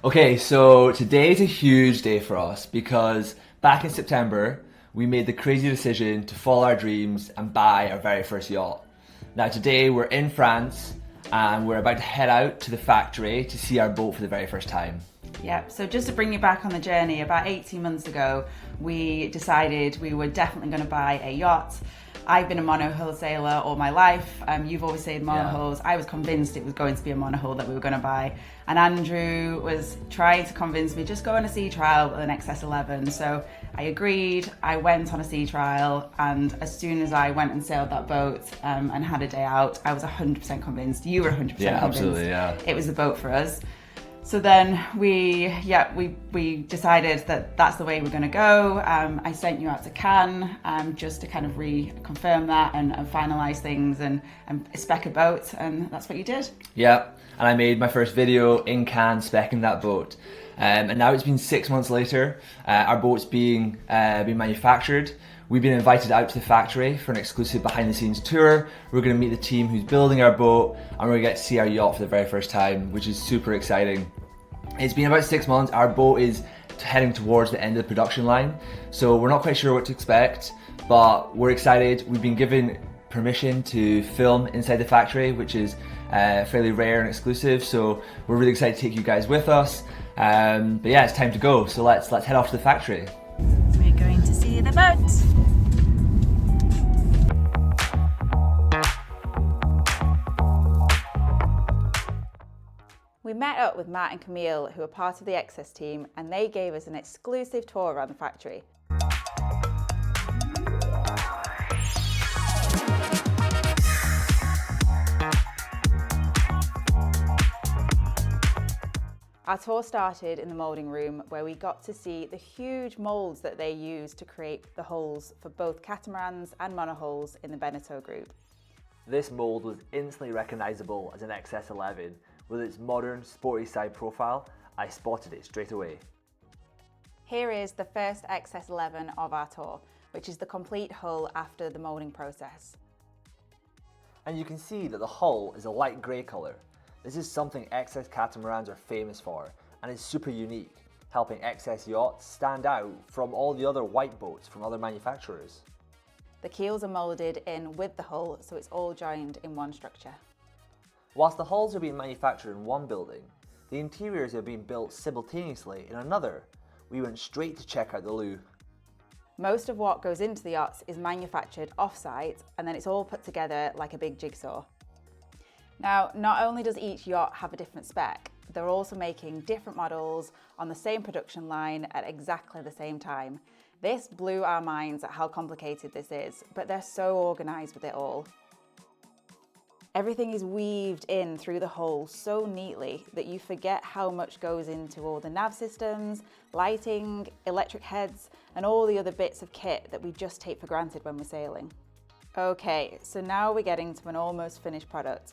Okay, so today's a huge day for us because back in September, we made the crazy decision to follow our dreams and buy our very first yacht. Now today we're in France and we're about to head out to the factory to see our boat for the very first time. Yep, so just to bring you back on the journey, about 18 months ago, we decided we were definitely going to buy a yacht. I've been a monohull sailor all my life. You've always said monohulls. Yeah. I was convinced it was going to be a monohull that we were going to buy. And Andrew was trying to convince me, just go on a sea trial with an Excess 11. So I agreed, I went on a sea trial, and as soon as I went and sailed that boat and had a day out, I was 100% convinced. You were 100% convinced. Absolutely, yeah. It was the boat for us. So then we decided that that's the way we're going to go. I sent you out to Cannes just to kind of reconfirm that and finalise things and spec a boat, and that's what you did. Yeah, and I made my first video in Cannes speccing that boat. And now it's been 6 months later. Our boat's being manufactured. We've been invited out to the factory for an exclusive behind the scenes tour. We're going to meet the team who's building our boat, and we're going to get to see our yacht for the very first time, which is super exciting. It's been about 6 months. Our boat is heading towards the end of the production line, so we're not quite sure what to expect, but we're excited. We've been given permission to film inside the factory, which is fairly rare and exclusive, so we're really excited to take you guys with us. But yeah, it's time to go, so let's head off to the factory. We're going to see the boat. We met up with Matt and Camille, who are part of the Excess team, and they gave us an exclusive tour around the factory. Our tour started in the moulding room, where we got to see the huge moulds that they use to create the hulls for both catamarans and monohulls in the Beneteau group. This mould was instantly recognisable as an Excess 11. With its modern, sporty side profile, I spotted it straight away. Here is the first Excess 11 of our tour, which is the complete hull after the moulding process. And you can see that the hull is a light grey colour. This is something Excess catamarans are famous for, and is super unique, helping Excess yachts stand out from all the other white boats from other manufacturers. The keels are moulded in with the hull, so it's all joined in one structure. Whilst the hulls are being manufactured in one building, the interiors are being built simultaneously in another. We went straight to check out the loo. Most of what goes into the yachts is manufactured off-site, and then it's all put together like a big jigsaw. Now, not only does each yacht have a different spec, they're also making different models on the same production line at exactly the same time. This blew our minds at how complicated this is, but they're so organised with it all. Everything is weaved in through the hull so neatly that you forget how much goes into all the nav systems, lighting, electric heads, and all the other bits of kit that we just take for granted when we're sailing. Okay, so now we're getting to an almost finished product.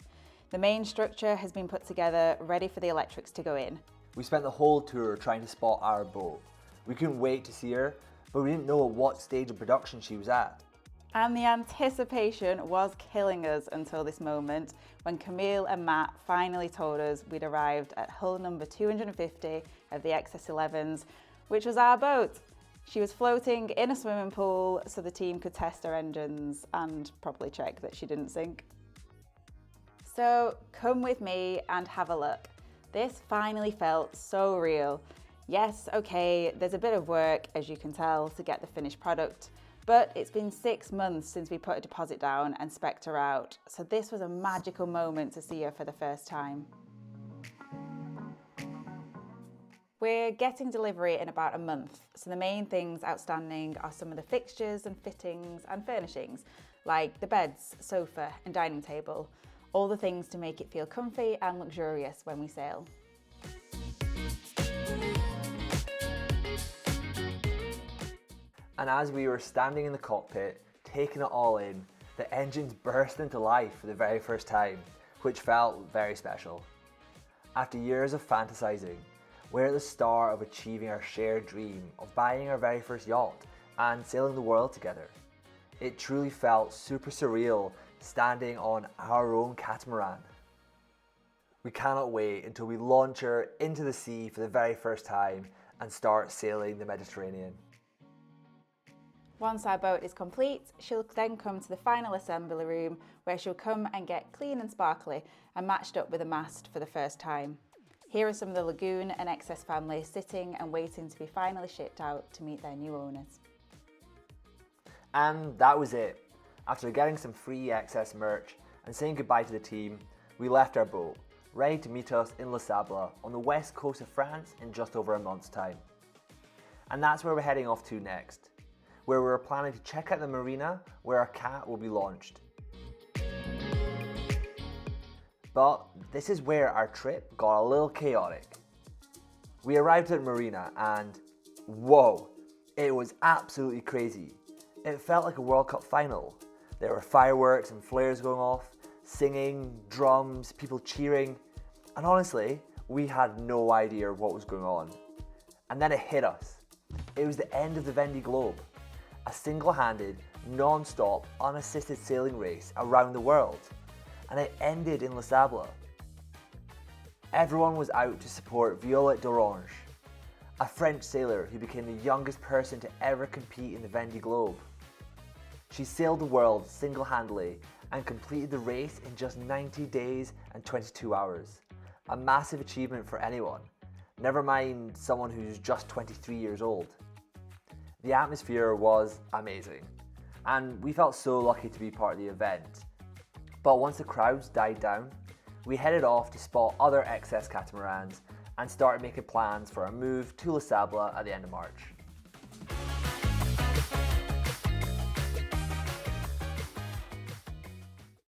The main structure has been put together, ready for the electrics to go in. We spent the whole tour trying to spot our boat. We couldn't wait to see her, but we didn't know at what stage of production she was at. And the anticipation was killing us until this moment, when Camille and Matt finally told us we'd arrived at hull number 250 of the Excess 11s, which was our boat. She was floating in a swimming pool so the team could test her engines and probably check that she didn't sink. So come with me and have a look. This finally felt so real. Yes, okay, there's a bit of work, as you can tell, to get the finished product, but it's been 6 months since we put a deposit down and spec'd her out, so this was a magical moment to see her for the first time. We're getting delivery in about a month, so the main things outstanding are some of the fixtures and fittings and furnishings, like the beds, sofa and dining table, all the things to make it feel comfy and luxurious when we sail. And as we were standing in the cockpit, taking it all in, the engines burst into life for the very first time, which felt very special. After years of fantasizing, we're at the start of achieving our shared dream of buying our very first yacht and sailing the world together. It truly felt super surreal standing on our own catamaran. We cannot wait until we launch her into the sea for the very first time and start sailing the Mediterranean. Once our boat is complete, she'll then come to the final assembly room where she'll come and get clean and sparkly and matched up with a mast for the first time. Here are some of the Lagoon and Excess family sitting and waiting to be finally shipped out to meet their new owners. And that was it. After getting some free Excess merch and saying goodbye to the team, we left our boat, ready to meet us in Les Sables on the west coast of France in just over a month's time. And that's where we're heading off to next, where we're planning to check out the marina where our cat will be launched. But this is where our trip got a little chaotic. We arrived at marina and whoa, it was absolutely crazy. It felt like a World Cup final. There were fireworks and flares going off, singing, drums, people cheering, and honestly, we had no idea what was going on. And then it hit us. It was the end of the Vendée Globe, a single-handed, non-stop, unassisted sailing race around the world, and it ended in Les Sables. Everyone was out to support Violette d'Orange, a French sailor who became the youngest person to ever compete in the Vendée Globe. She sailed the world single-handedly and completed the race in just 90 days and 22 hours. A massive achievement for anyone, never mind someone who's just 23 years old. The atmosphere was amazing, and we felt so lucky to be part of the event. But once the crowds died down, we headed off to spot other Excess catamarans and started making plans for our move to Les Sables at the end of March.